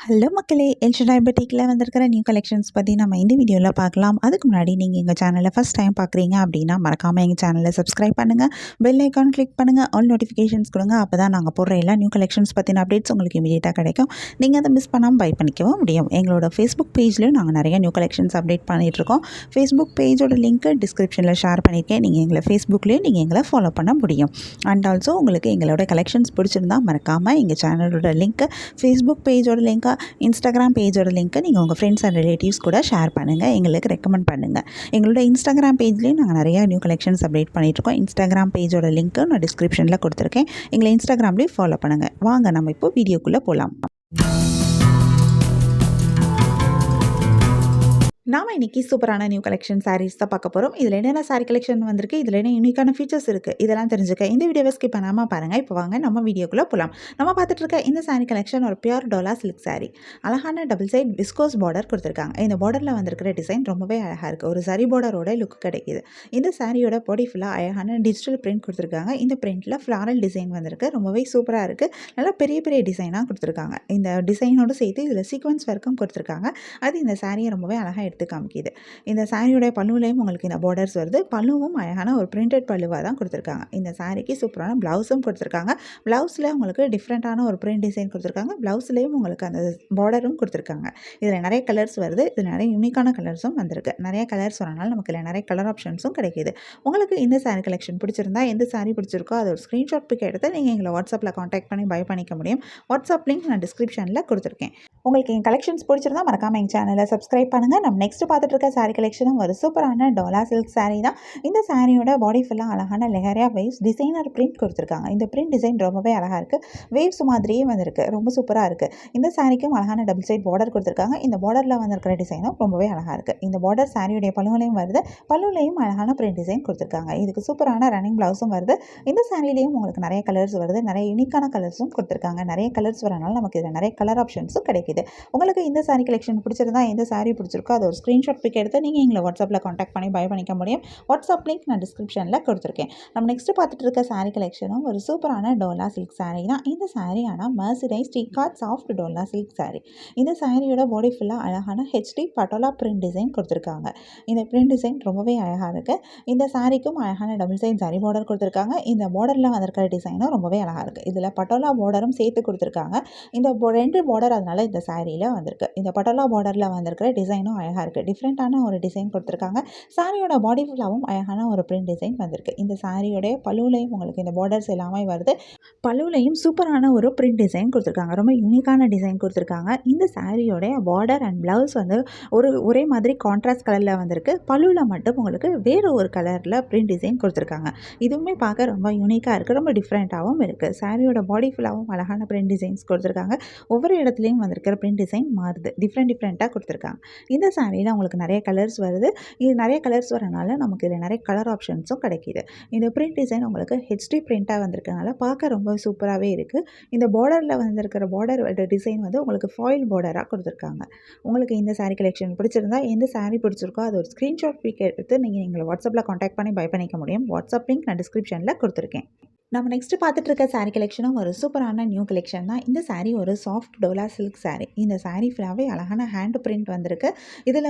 Hello மக்களே, El Shaddai பொட்டிக்கில் வந்திருக்கிற new collections பற்றி நம்ம இந்த வீடியோவில் பார்க்கலாம். அதுக்கு முன்னாடி நீங்கள் எங்கள் சேனலை ஃபஸ்ட் டைம் பார்க்குறீங்க அப்படின்னா மறக்காமல் எங்கள் சேனலை சப்ஸ்கிரைப் பண்ணுங்கள், பெல் ஐக்கான் கிளிக் பண்ணுங்கள், ஆல் நோட்டிஃபிகேஷன்ஸ் கொடுங்க. அப்போ தான் நாங்கள் போடுற எல்லா நியூ கலெக்ஷன்ஸ் பற்றின அப்டேட்ஸ் உங்களுக்கு இமீடியட்டாக கிடைக்கும். நீங்கள் அதை மிஸ் பண்ணாமல் பை பண்ணிக்கவும் முடியும். எங்களோட ஃபேஸ்புக் பேஜ்லேயும் நாங்கள் நிறைய நியூ கலெக்ஷன்ஸ் அப்டேட் பண்ணிகிட்ருக்கோம். ஃபேஸ்புக் பேஜோட லிங்க்கு டிஸ்கிரிப்ஷனில் ஷேர் பண்ணியிருக்கேன். நீங்கள் எங்களை ஃபேஸ்புக்லேயும் நீங்கள் எங்களை ஃபாலோ பண்ண முடியும். அண்ட் ஆல்சோ உங்களுக்கு எங்களோட கலெக்ஷன்ஸ் பிடிச்சிருந்தா மறக்காமல் எங்கள் சேனலோட லிங்க்கு, ஃபேஸ்புக் பேஜோட லிங்க்கை, இன்ஸ்டாகிராம் பேஜோட லிங்க்கை நீங்கள் உங்கள் ஃப்ரெண்ட்ஸ் அண்ட் ரிலேட்டிவ்ஸ் கூட ஷேர் பண்ணுங்கள், எங்களுக்கு ரெக்கமெண்ட் பண்ணுங்கள். எங்களோட இன்ஸ்டாகிராம் பேஜ்லேயும் நாங்கள் நிறையா நியூ கலெக்ஷன்ஸ் அப்டேட் பண்ணிகிட்ருக்கோம். இன்ஸ்டாகிராம் பேஜோட லிங்க்கு நான் டிஸ்கிரிப்ஷனில் கொடுத்துருக்கேன். எங்களை இன்ஸ்டாகிராம்லேயும் ஃபாலோ பண்ணுங்கள். வாங்க நம்ம இப்போ வீடியோக்குள்ளே போகலாம். நாம் இன்றைக்கி சூப்பரான நியூ கலெக்ஷன் சாரீஸ் தான் பார்க்க போகிறோம். இதில் என்னென்ன சாரீ கலெக்ஷன் வந்திருக்கு, இதில் என்ன யூனிக்கான ஃபீச்சர்ஸ் இருக்குது, இதெல்லாம் தெரிஞ்சுக்க இந்த வீடியோவை ஸ்கிப் பண்ணாமல் பாருங்கள். இப்போ வாங்க நம்ம வீடியோக்குள்ளே போகலாம். நம்ம பார்த்துட்டு இருக்க இந்த சாரீ கலெக்ஷன் ஒரு பியூர் டோலா சில்க் சாரீ. அழகான டபுள் சைட் விஸ்கோஸ் பார்டர் கொடுத்துருக்காங்க. இந்த பார்டரில் வந்திருக்கிற டிசைன் ரொம்பவே அழகாக இருக்குது. ஒரு சரி பார்டரோட லுக் கிடைக்கிது. இந்த சாரியோட பாடி ஃபுல்லாக அழகான டிஜிட்டல் பிரிண்ட் கொடுத்துருக்காங்க. இந்த பிரிண்ட்டில் ஃப்ளாரல் டிசைன் வந்திருக்கு. ரொம்பவே சூப்பராக இருக்குது. நல்லா பெரிய பெரிய டிசைனாக கொடுத்துருக்காங்க. இந்த டிசைனோடு சேர்த்து இதில் சீக்வன்ஸ் ஒர்க்கும் கொடுத்துருக்காங்க. அது இந்த சாரியை ரொம்பவே அழகாக காமிக்குது. இந்த சாரியோட பல்லுலையும் உங்களுக்கு இந்த பார்டர்ஸ் வருது. பல்லுவும் அழகான ஒரு பிரிண்டட் பல்லுவாக தான் கொடுத்துருக்காங்க. இந்த சாரிக்கு சூப்பரான ப்ளவுஸும் கொடுத்துருக்காங்க. ப்ளவுஸில் உங்களுக்கு டிஃப்ரெண்ட்டான ஒரு பிரிண்ட் டிசைன் கொடுத்துருக்காங்க. ப்ளவுஸ்லேயும் உங்களுக்கு அந்த பார்டரும் கொடுத்துருக்காங்க. இதில் நிறைய கலர்ஸ் வருது. இது நிறைய யூனிக்கான கலர்ஸும் வந்திருக்கு. நிறைய கலர்ஸ் வரனால நமக்கு இதில் நிறைய கலர் ஆப்ஷன்ஸும் கிடைக்கிது. உங்களுக்கு இந்த சாரி கலெக்ஷன் பிடிச்சிருந்தா, எந்த சாரி பிடிச்சிருக்கோ அதை ஒரு ஸ்க்ரீன்ஷாட் பிக் எடுத்து நீங்கள் எங்களை வாட்ஸ்அப்பில் காண்டாக்ட் பண்ணி பை பண்ணிக்க முடியும். வாட்ஸ்அப் லிங்க் நான் டிஸ்கிரிப்ஷனில் கொடுத்துருக்கேன். உங்களுக்கு என் கலெக்ஷன்ஸ் பிடிச்சிருந்தா மறக்காமல் எங்கள் சேனலை சப்ஸ்கிரைப் பண்ணுங்கள். நம்ம நெக்ஸ்ட் பார்த்துட்டு இருக்க சாரீ கலெக்ஷனும் ஒரு சூப்பரான டோலா சில்க் சாரீ தான். இந்த சாரியோட பாடி ஃபுல்லாக அழகான லெஹரியா வேவ்ஸ் டிசைனர் பிரிண்ட் கொடுத்துருக்காங்க. இந்த பிரிண்ட் டிசைன் ரொம்பவே அழகாக இருக்குது. வேவ்ஸ் மாதிரியே வந்திருக்கு. ரொம்ப சூப்பராக இருக்குது. இந்த சாரிக்கும் அழகான டபுள் சைட் பார்டர் கொடுத்துருக்காங்க. இந்த பார்டரில் வந்திருக்கிற டிசைனும் ரொம்பவே அழகாக இருக்குது. இந்த பார்டர் சாரியுடைய பல்லுலையும் வருது. பல்லுலையும் அழகான பிரிண்ட் டிசைன் கொடுத்துருக்காங்க. இதுக்கு சூப்பரான ரன்னிங் ப்ளவுஸும் வருது. இந்த சாரிலையும் உங்களுக்கு நிறைய கலர்ஸ் வருது. நிறைய யூனிக்கான கலர்ஸும் கொடுத்துருக்காங்க. நிறைய கலர்ஸ் வரனால நமக்கு இதில் நிறைய கலர் ஆப்ஷன்ஸும் கிடைக்குது. உங்களுக்கு இந்த சாரி கலெக்ஷன் பிடிச்சிருந்தா, எந்த சாரி பிடிச்சிருக்கோ அதை ஒரு ஸ்க்ரீன்ஷாட் பிக் எடுத்து நீங்கள் எங்களை வாட்ஸ்அப்பில் காண்டாக்ட் பண்ணி பை பண்ணிக்க முடியும். வாட்ஸ்அப் லிங்க் நான் டிஸ்கிரிப்ஷனில் கொடுத்துருக்கேன். நம்ம நெக்ஸ்ட் பார்த்துட்டு இருக்க சாரீ கலெக்ஷனும் ஒரு சூப்பரான டோலா சில்க் சாரீ தான். இந்த சாரீ ஆனால் மர்சரைஸ் ஸ்ரீகாட் சாஃப்ட் டோலா சில்க் சாரீ. இந்த சாரியோட பாடி ஃபுல்லாக அழகான ஹெச்டி பட்டோலா பிரிண்ட் டிசைன் கொடுத்துருக்காங்க. இந்த பிரிண்ட் டிசைன் ரொம்பவே அழகாக இருக்குது. இந்த சாரிக்கும் அழகான டபுள் சைட் ஜரி பார்டர் கொடுத்துருக்காங்க. இந்த பார்டரில் வந்திருக்கிற டிசைனும் ரொம்பவே அழகாக இருக்குது. இதில் பட்டோலா பார்டரும் சேர்த்து கொடுத்துருக்காங்க. இந்த ரெண்டு பார்டர் அதனால இந்த சாரியில் வந்திருக்கு. இந்த பட்டோலா பார்டரில் வந்திருக்கிற டிசைனும் அழகாக இருக்குது. டிஃப்ரெண்ட்டான ஒரு டிசைன் கொடுத்துருக்காங்க. சாரியோட பாடி ஃபுல்லாகவும் அழகான ஒரு பிரிண்ட் டிசைன் வந்திருக்கு. இந்த சாரியோடைய பல்லுலையும் உங்களுக்கு இந்த பார்டர்ஸ் எல்லாமே வருது. பல்லுலையும் சூப்பரான ஒரு பிரிண்ட் டிசைன் கொடுத்துருக்காங்க. ரொம்ப யூனிக்கான டிசைன் கொடுத்துருக்காங்க. இந்த சாரியோடைய பார்டர் அண்ட் ப்ளவுஸ் வந்து ஒரே மாதிரி கான்ட்ராஸ்ட் கலரில் வந்திருக்கு. பல்லுவில் மட்டும் உங்களுக்கு வேறு ஒரு கலரில் பிரிண்ட் டிசைன் கொடுத்துருக்காங்க. இதுவுமே பார்க்க ரொம்ப யூனிக்காக இருக்குது. ரொம்ப டிஃப்ரெண்ட்டாகவும் இருக்குது. சாரியோட பாடி ஃபுல்லாகவும் அழகான பிரிண்ட் டிசைன்ஸ் கொடுத்துருக்காங்க. ஒவ்வொரு இடத்துலையும் வந்திருக்கிற பிரிண்ட் டிசைன் மாறுது. டிஃப்ரெண்ட்டாக கொடுத்துருக்காங்க. இந்த சாரியில் உங்களுக்கு நிறைய கலர்ஸ் வருது. இது நிறைய கலர்ஸ் வரனால நமக்கு இதில் நிறைய கலர் ஆப்ஷன்ஸும் கிடைக்கிது. இந்த பிரிண்ட் டிசைன் உங்களுக்கு ஹெச்டி பிரிண்ட்டாக வந்திருக்கனால பார்க்க ரொம்ப சூப்பராகவே இருக்குது. இந்த பார்டரில் வந்திருக்கிற பார்டர் டிசைன் வந்து உங்களுக்கு ஃபாயில் பார்டராக கொடுத்துருக்காங்க. உங்களுக்கு இந்த சாரீ கலெக்ஷன் பிடிச்சிருந்தா, எந்த சாரீ பிடிச்சிருக்கோ அதை ஒரு ஸ்க்ரீன்ஷாட் பிக் எடுத்து நீங்கள் எங்களை வாட்ஸ்அப்பில் காண்டாக்ட் பண்ணி பை பண்ணிக்க முடியும். வாட்ஸ்அப் லிங்க் நான் டிஸ்கிரிப்ஷனில் கொடுத்துருக்கேன். நம்ம நெக்ஸ்ட்டு பார்த்துட்டு இருக்க சாரீ கலெக்ஷனும் ஒரு சூப்பரான நியூ கலெக்ஷன் தான். இந்த சாரீ ஒரு சாஃப்ட் டோலா சில்க் சாரீ. இந்த சாரீ ஃபுல்லாகவே அழகான ஹேண்ட் பிரிண்ட் வந்திருக்கு. இதில்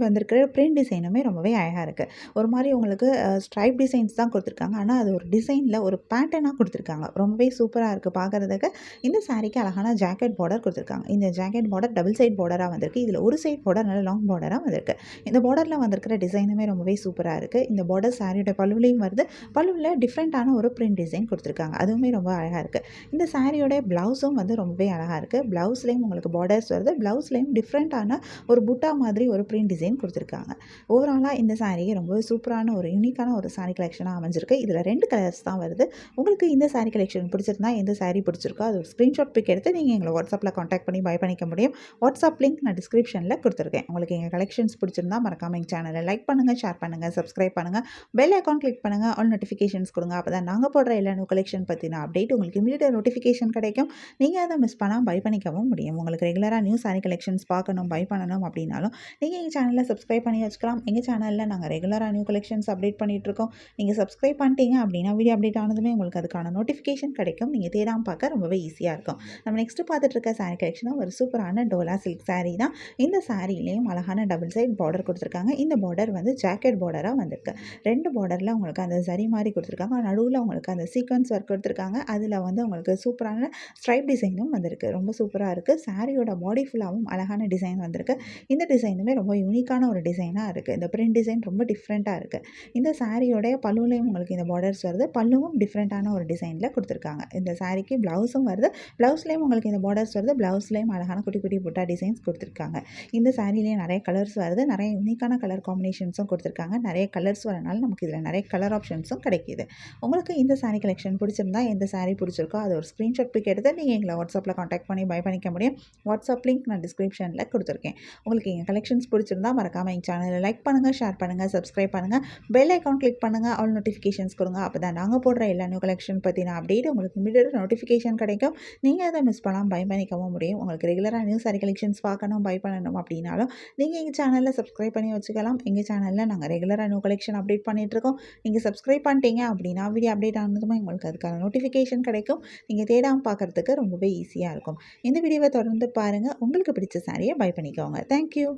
வந்திருக்கிற பிரிண்ட் டிசைனுமே ரொம்பவே அழகாக இருக்குது. ஒரு மாதிரி உங்களுக்கு ஸ்ட்ரைப் டிசைன்ஸ் தான் கொடுத்துருக்காங்க. ஆனால் அது ஒரு டிசைனில் ஒரு பேட்டர்னாக கொடுத்துருக்காங்க. ரொம்பவே சூப்பராக இருக்குது பார்க்குறதுக்கு. இந்த சாரீக்கு அழகான ஜாக்கெட் பார்டர் கொடுத்துருக்காங்க. இந்த ஜாக்கெட் பார்டர் டபுள் சைட் பார்டராக வந்திருக்கு. இதில் ஒரு சைட் பார்டர் நல்ல லாங் பார்டராக வந்திருக்கு. இந்த பார்டரில் வந்திருக்கிற டிசைனுமே ரொம்பவே சூப்பராக இருக்குது. இந்த பார்டர் சாரியோட பல்லுலையும் வருது. பல்லுவில் டிஃப்ரெண்ட்டான ஒரு பிரிண்ட் டிசைன் கொடுத்துருக்காங்க. அதுவுமே ரொம்ப அழகாக இருக்குது. இந்த சாரியோட ப்ளவுஸும் வந்து ரொம்பவே அழகாக இருக்குது. ப்ளவுஸ்லேயும் உங்களுக்கு பார்டர்ஸ் வருது. ப்ளவுஸ்லேயும் டிஃப்ரெண்ட்டான ஒரு புட்டா மாதிரி ஒரு பிரிண்ட் டிசைன் கொடுத்துருக்காங்க. ஓவராலாக இந்த சாரீ ரொம்ப சூப்பரான ஒரு யூனிக்கான ஒரு சாரீ கலெக்ஷனாக அமைஞ்சிருக்கு. இதில் 2 கலர்ஸ் தான் வருது. உங்களுக்கு இந்த சாரீ கலெக்ஷன் பிடிச்சிருந்தா, எந்த சாரீ பிடிச்சிருக்கோ அது ஒரு ஸ்க்ரீன்ஷாட் பிக் எடுத்து நீங்கள் எங்களை வாட்ஸ்அப்பில் காண்டாக்ட் பண்ணி பை பண்ணிக்க முடியும். வாட்ஸ்அப் லிங்க் நான் டிஸ்கிரிப்ஷனில் கொடுத்துருக்கேன். உங்களுக்கு எங்கள் கலெக்ஷன்ஸ் பிடிச்சிருந்தா மறக்காமல் எங்கள் சேனலை லைக் பண்ணுங்கள், ஷேர் பண்ணுங்கள், சப்ஸ்கிரைப் பண்ணுங்கள், பெல் ஐக்கான் கிளிக் பண்ணுங்கள், ஆல் நோட்டிஃபிகேஷன்ஸ் கொடுங்க. அப்போ தான் நாங்கள் போடுற போடுற எல்லா நியூ கலெக்ஷன் பற்றின அப்டேட் உங்களுக்கு இமீடியட் நோட்டிஃபிகேஷன் கிடைக்கும். நீங்கள் அதை மிஸ் பண்ணாமல் பை பண்ணிக்கவும் முடியும். உங்களுக்கு ரெகுலராக நியூ சாரீ கலெக்ஷன்ஸ் பார்க்கணும், பை பண்ணணும் அப்படின்னாலும் நீங்கள் எங்கள் சேனலில் சப்ஸ்கிரைப் பண்ணி வச்சுக்கலாம். எங்கள் சேனலில் நாங்கள் ரெகுலராக நியூ கலெக்ஷன்ஸ் அப்டேட் பண்ணிகிட்ருக்கோம். நீங்கள் சப்ஸ்கிரைப் பண்ணிட்டீங்க அப்படின்னா வீடியோ அப்டேட் ஆனதுமே உங்களுக்கு அதுக்கான நோட்டிஃபிகேஷன் கிடைக்கும். நீங்கள் தேடாமல் பார்க்க ரொம்பவே ஈஸியாக இருக்கும். நம்ம நெக்ஸ்ட்டு பார்த்துட்டு இருக்க சாரீ கலெக்ஷனாக ஒரு சூப்பரான டோலா சில்க் சாரீ தான். இந்த சாரீலேயும் அழகான டபுள் சைட் பார்டர் கொடுத்துருக்காங்க. இந்த பார்டர் வந்து ஜாக்கெட் பார்டராக வந்திருக்கு. 2 பார்டரில் உங்களுக்கு அந்த சரி மாதிரி கொடுத்துருக்காங்க. நடுவில் உங்களுக்கு அந்த சீக்வன்ஸ் ஒர்க் கொடுத்துருக்காங்க. அதில் வந்து உங்களுக்கு சூப்பரான ஸ்ட்ரைப் டிசைனும் வந்திருக்கு. ரொம்ப சூப்பராக இருக்குது. சாரியோட பாடி ஃபுல்லாகவும் அழகான டிசைன் வந்திருக்கு. இந்த டிசைனுமே ரொம்ப யூனிக்கான ஒரு டிசைனாக இருக்குது. இந்த பிரிண்ட் டிசைன் ரொம்ப டிஃப்ரெண்ட்டாக இருக்குது. இந்த சாரியோடைய பல்லுலையும் உங்களுக்கு இந்த பார்டர்ஸ் வருது. பல்லுவும் டிஃப்ரெண்ட்டான ஒரு டிசைனில் கொடுத்துருக்காங்க. இந்த சாரிக்கு ப்ளவுஸும் வருது. ப்ளவுஸ்லேயும் உங்களுக்கு இந்த பார்டர்ஸ் வருது. ப்ளவுஸ்லேயும் அழகான குட்டி குட்டி புட்டா டிசைன்ஸ் கொடுத்துருக்காங்க. இந்த சாரிலேயே நிறைய கலர்ஸ் வருது. நிறைய யூனிக்கான கலர் காம்பினேஷன்ஸும் கொடுத்துருக்காங்க. நிறைய கலர்ஸ் வரனால நமக்கு இதில் நிறைய கலர் ஆப்ஷன்ஸும் கிடைக்கிது. உங்களுக்கு இந்த சாரீ கலெக்ஷன் பிடிச்சிருந்தா எந்த சாரீ பிடிச்சிருக்கோ அது ஒரு ஸ்க்ரீன்ஷாட் பிக் எடுத்து நீங்கள் எங்களை வாட்ஸ்அப்பில் காண்டாக்ட் பண்ணி பை பண்ணிக்க முடியும். வாட்ஸ்அப் லிங்க் நான் டிஸ்கிரிப்ஷனில் கொடுத்துருக்கேன். உங்களுக்கு எங்கள் கலெக்ஷன்ஸ் பிடிச்சிருந்தா மறக்காமல் எங்கள் சேனலை லைக் பண்ணுங்கள், ஷேர் பண்ணுங்கள், சப்ஸ்கிரைப் பண்ணுங்கள், பெல் ஐக்கான் கிளிக் பண்ணுங்கள், ஆல் நோட்டிஃபிகேஷன்ஸ் கொடுங்க. அப்போ தான் நாங்கள் போடுற எல்லா நியூ கலெக்ஷன் பற்றின அப்டேட் உங்களுக்கு இமீடியட் நோட்டிஃபிகேஷன் கிடைக்கும். நீங்கள் அதை மிஸ் பண்ணாமல் பை பண்ணிக்கவும் முடியும். உங்களுக்கு ரெகுலராக நியூ சாரீ கலெக்ஷன்ஸ் பார்க்கணும், பை பண்ணணும் அப்படின்னாலும் நீங்கள் எங்கள் சேனலில் சப்ஸ்கிரைப் பண்ணி வச்சுக்கலாம். எங்கள் சேனலில் நாங்கள் ரெகுலராக நியூ கலெக்ஷன் அப்டேட் பண்ணிகிட்ருக்கோம். நீங்கள் சப்ஸ்கிரைப் பண்ணிட்டீங்க அப்படின்னா வீடியோ அப்டேட் ஆனதுமே உங்களுக்கு அதுக்கான நோட்டிஃபிகேஷன் கிடைக்கும். நீங்கள் தேடாமல் பார்க்குறதுக்கு ரொம்பவே ஈஸியாக இருக்கும். இந்த வீடியோவை தொடர்ந்து பாருங்கள். உங்களுக்கு பிடிச்ச சாரியை பை பண்ணிக்கோங்க. தேங்க்யூ.